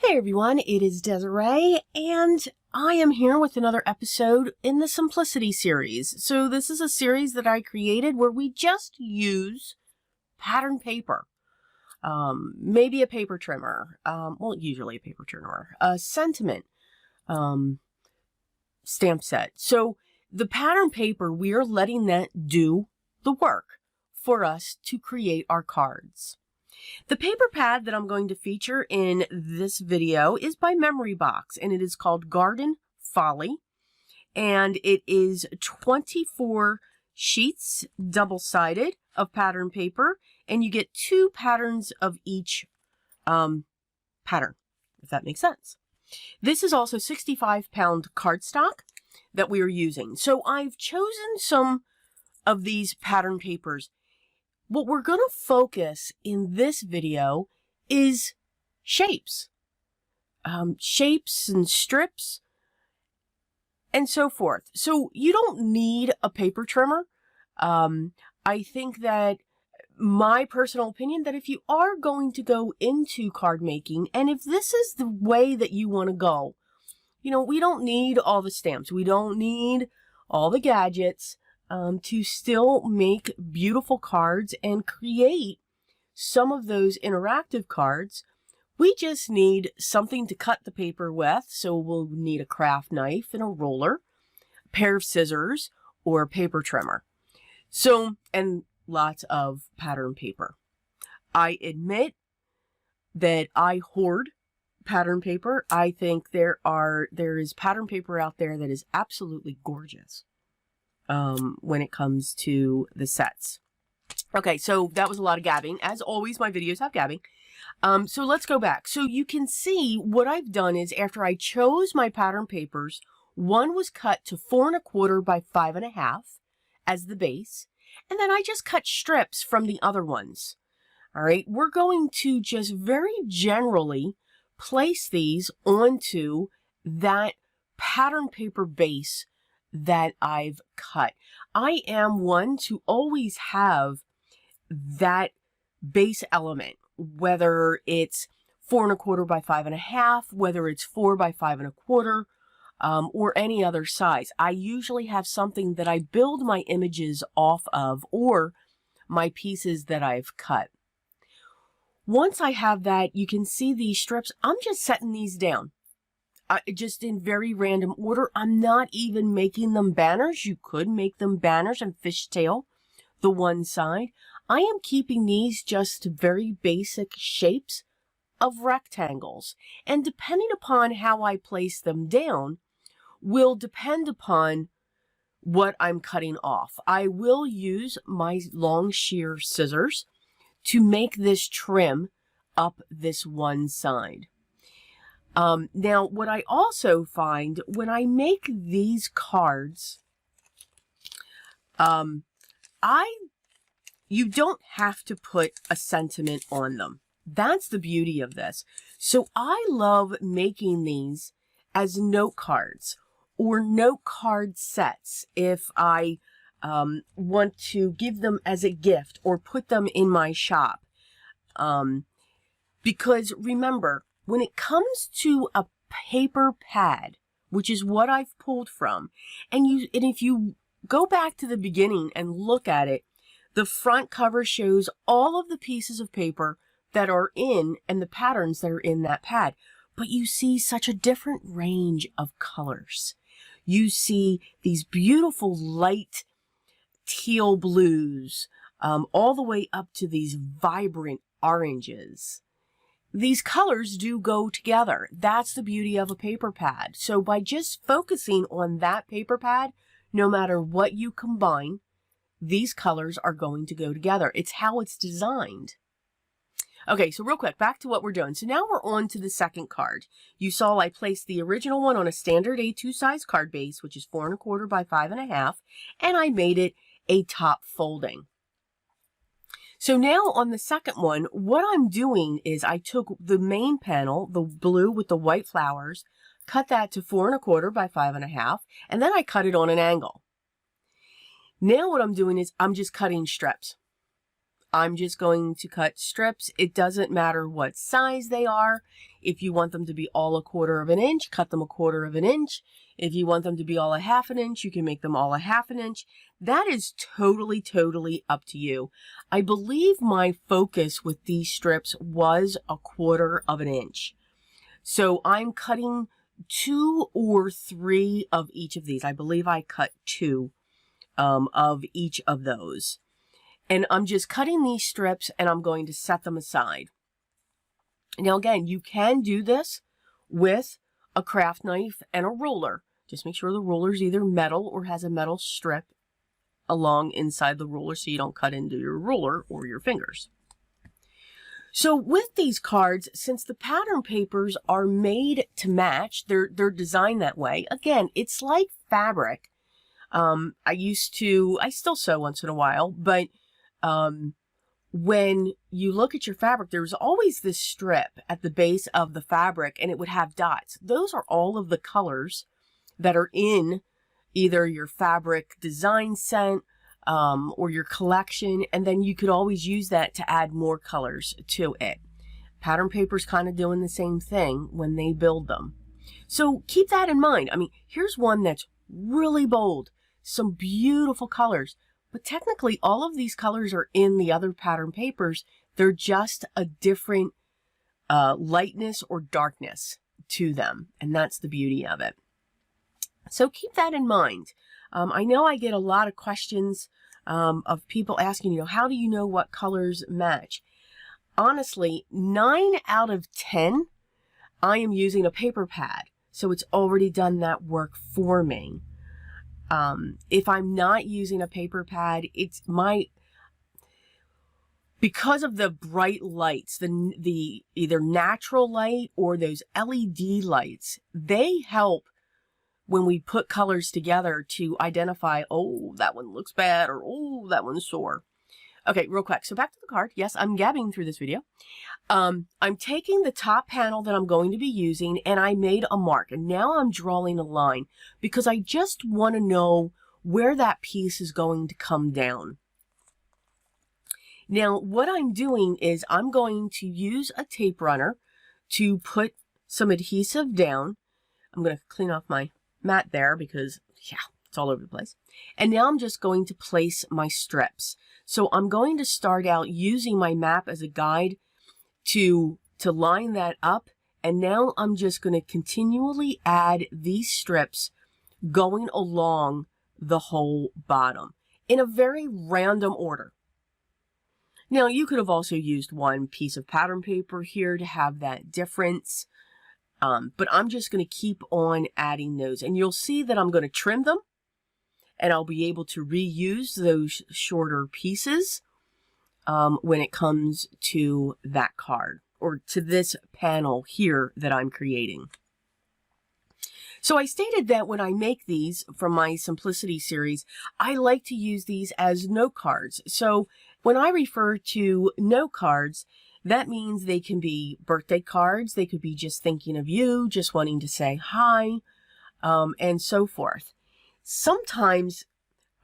Hey everyone, it is Desiree, and I am here with another episode in the Simplicity series. So this is a series that I created where we just use pattern paper. Maybe a paper trimmer, usually a paper trimmer, a sentiment stamp set. So the pattern paper, we are letting that do the work for us to create our cards. The paper pad that I'm going to feature in this video is by Memory Box, and it is called Garden Folly, and it is 24 sheets, double-sided, of pattern paper, and you get 2 patterns of each pattern, if that makes sense. This is also 65-pound cardstock that we are using. So I've chosen some of these pattern papers. What we're going to focus in this video is shapes. Shapes and strips and so forth. So you don't need a paper trimmer. I think that my personal opinion that if you are going to go into card making, and if this is the way that you want to go, you know, we don't need all the stamps. We don't need all the gadgets. To still make beautiful cards and create some of those interactive cards. We just need something to cut the paper with, so we'll need a craft knife and a roller, a pair of scissors, or a paper trimmer. So, and lots of pattern paper. I admit that I hoard pattern paper. I think there is pattern paper out there that is absolutely gorgeous. When it comes to the sets. Okay, so that was a lot of gabbing. As always, my videos have gabbing. So let's go back. So you can see what I've done is after I chose my pattern papers, one was cut to 4 1/4 by 5 1/2 as the base, and then I just cut strips from the other ones. All right, we're going to just very generally place these onto that pattern paper base that I've cut. I am one to always have that base element, whether it's 4 1/4 by 5 1/2, whether it's 4 by 5 1/4, or any other size. I usually have something that I build my images off of, or my pieces that I've cut. Once I have that, you can see these strips. I'm just setting these down. Just in very random order. I'm not even making them banners. You could make them banners and fishtail the one side. I am keeping these just very basic shapes of rectangles. And depending upon how I place them down will depend upon what I'm cutting off. I will use my long shear scissors to make this trim up this one side. Now, what I also find when I make these cards, you don't have to put a sentiment on them. That's the beauty of this. So I love making these as note cards or note card sets if I want to give them as a gift or put them in my shop. Because remember, when it comes to a paper pad, which is what I've pulled from, and if you go back to the beginning and look at it, the front cover shows all of the pieces of paper that are in and the patterns that are in that pad. But you see such a different range of colors. You see these beautiful light teal blues, all the way up to these vibrant oranges. These colors do go together. That's the beauty of a paper pad. So by just focusing on that paper pad, no matter what you combine, these colors are going to go together. It's how it's designed. Okay, so real quick, back to what we're doing. So now we're on to the second card. You saw I placed the original one on a standard A2 size card base, which is 4 1/4 by 5 1/2, and I made it a top folding. So now on the second one, what I'm doing is I took the main panel, the blue with the white flowers, cut that to 4 1/4 by 5 1/2, and then I cut it on an angle. Now what I'm doing is I'm just cutting strips. I'm just going to cut strips. It doesn't matter what size they are. If you want them to be all 1/4 of an inch, cut them 1/4 of an inch. If you want them to be all 1/2 an inch, you can make them all 1/2 an inch. That is totally, totally up to you. I believe my focus with these strips was 1/4 of an inch. So I'm cutting 2 or 3 of each of these. I believe I cut 2 of each of those. And I'm just cutting these strips and I'm going to set them aside. Now again, you can do this with a craft knife and a ruler. Just make sure the ruler is either metal or has a metal strip along inside the ruler so you don't cut into your ruler or your fingers. So with these cards, since the pattern papers are made to match, they're designed that way. Again, it's like fabric. I still sew once in a while, but when you look at your fabric, there's always this strip at the base of the fabric and it would have dots. Those are all of the colors that are in either your fabric design set or your collection, and then you could always use that to add more colors to it. Pattern paper's kind of doing the same thing when they build them. So keep that in mind. I mean, here's one that's really bold, some beautiful colors. But technically, all of these colors are in the other pattern papers. They're just a different lightness or darkness to them. And that's the beauty of it. So keep that in mind. I know I get a lot of questions of people asking, how do you know what colors match? Honestly, 9 out of 10, I am using a paper pad. So it's already done that work for me. If I'm not using a paper pad, because of the bright lights, the either natural light or those LED lights, they help when we put colors together to identify, oh, that one looks bad, or oh, that one's sore. Okay, real quick. So back to the card. Yes, I'm gabbing through this video. I'm taking the top panel that I'm going to be using and I made a mark. And now I'm drawing a line because I just want to know where that piece is going to come down. Now, what I'm doing is I'm going to use a tape runner to put some adhesive down. I'm going to clean off my mat there because, yeah, it's all over the place. And now I'm just going to place my strips. So I'm going to start out using my map as a guide to line that up. And now I'm just going to continually add these strips going along the whole bottom in a very random order. Now, you could have also used one piece of pattern paper here to have that difference. But I'm just going to keep on adding those. And you'll see that I'm going to trim them. And I'll be able to reuse those shorter pieces when it comes to that card or to this panel here that I'm creating. So I stated that when I make these from my Simplicity series, I like to use these as note cards. So when I refer to note cards, that means they can be birthday cards. They could be just thinking of you, just wanting to say hi, and so forth. Sometimes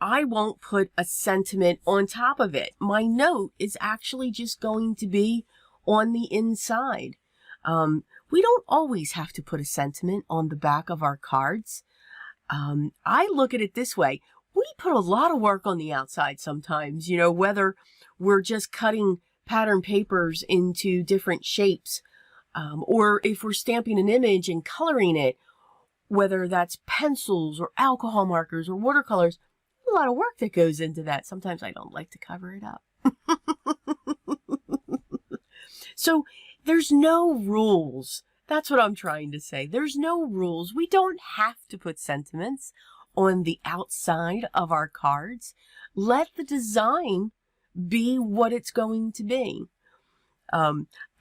I won't put a sentiment on top of it. My note is actually just going to be on the inside. We don't always have to put a sentiment on the back of our cards. I look at it this way. We put a lot of work on the outside sometimes, whether we're just cutting pattern papers into different shapes, or if we're stamping an image and coloring it, whether that's pencils or alcohol markers or watercolors, a lot of work that goes into that. Sometimes I don't like to cover it up. So there's no rules. That's what I'm trying to say. There's no rules. We don't have to put sentiments on the outside of our cards. Let the design be what it's going to be.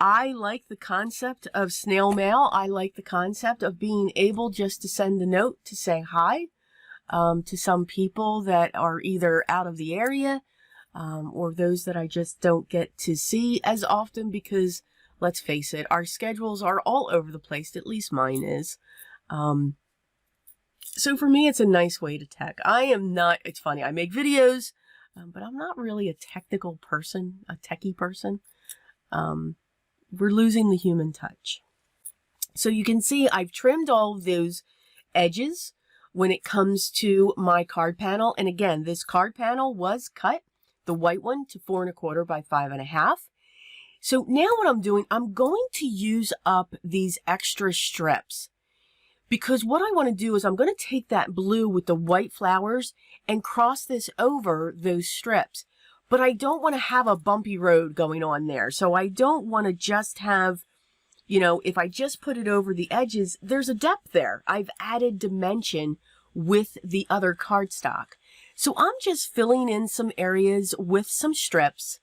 I like the concept of snail mail. I like the concept of being able just to send a note to say hi to some people that are either out of the area or those that I just don't get to see as often because, let's face it, our schedules are all over the place. At least mine is. So for me, it's a nice way to tech. It's funny. I make videos. but I'm not really a technical person, a techie person. We're losing the human touch. So you can see I've trimmed all of those edges when it comes to my card panel. And again, this card panel was cut, the white one, to 4 1/4 by 5 1/2. So now what I'm doing, I'm going to use up these extra strips, because what I want to do is I'm going to take that blue with the white flowers and cross this over those strips. But I don't want to have a bumpy road going on there. So I don't want to just have, you know, if I just put it over the edges, there's a depth there. I've added dimension with the other cardstock. So I'm just filling in some areas with some strips,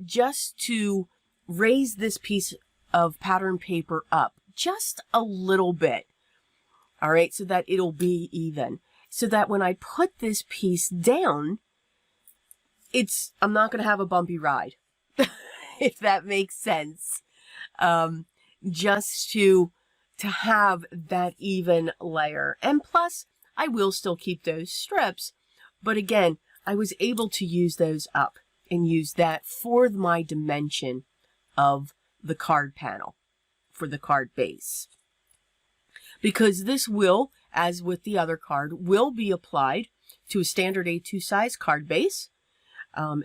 just to raise this piece of pattern paper up just a little bit. All right, so that it'll be even. So that when I put this piece down, I'm not going to have a bumpy ride, if that makes sense. Just to have that even layer. And plus, I will still keep those strips. But again, I was able to use those up and use that for my dimension of the card panel, for the card base. Because this will, as with the other card, will be applied to a standard A2 size card base,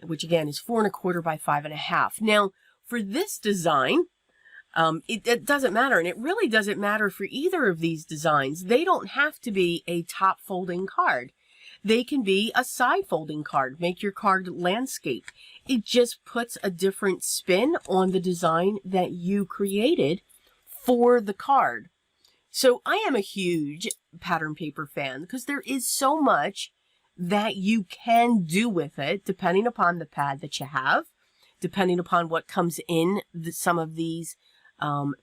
which again is 4 1/4 by 5 1/2. Now, for this design, it doesn't matter, and it really doesn't matter for either of these designs. They don't have to be a top folding card. They can be a side folding card. Make your card landscape. It just puts a different spin on the design that you created for the card. So I am a huge pattern paper fan because there is so much that you can do with it, depending upon the pad that you have, depending upon what comes in some of these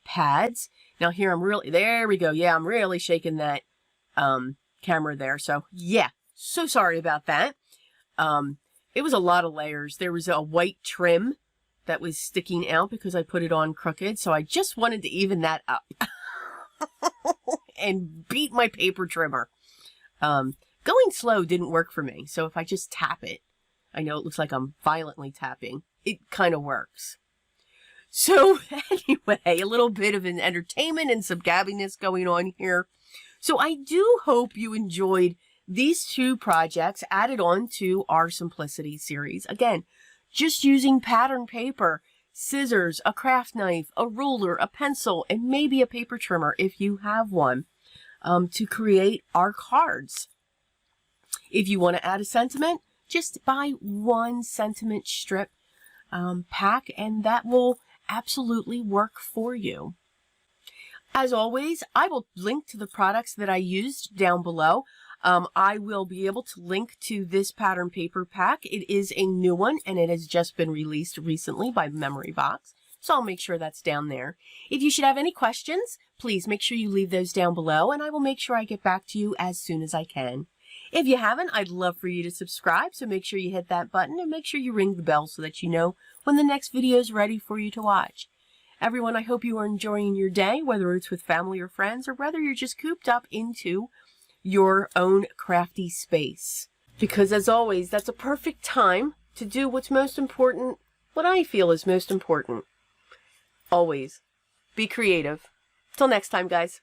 pads. Now here there we go. Yeah, I'm really shaking that camera there. So yeah, so sorry about that. It was a lot of layers. There was a white trim that was sticking out because I put it on crooked. So I just wanted to even that up and beat my paper trimmer. Going slow didn't work for me. So if I just tap it, I know it looks like I'm violently tapping. It kind of works. So anyway, a little bit of an entertainment and some gabbiness going on here. So I do hope you enjoyed these two projects added on to our Simplicity series. Again, just using pattern paper, scissors, a craft knife, a ruler, a pencil, and maybe a paper trimmer if you have one, to create our cards. If you want to add a sentiment, just buy one sentiment strip pack, and that will absolutely work for you. As always, I will link to the products that I used down below. I will be able to link to this pattern paper pack. It is a new one, and it has just been released recently by Memory Box, so I'll make sure that's down there. If you should have any questions, please make sure you leave those down below, and I will make sure I get back to you as soon as I can. If you haven't, I'd love for you to subscribe, so make sure you hit that button and make sure you ring the bell so that you know when the next video is ready for you to watch. Everyone, I hope you are enjoying your day, whether it's with family or friends, or whether you're just cooped up into your own crafty space. Because as always, that's a perfect time to do what's most important, what I feel is most important. Always be creative. Till next time, guys.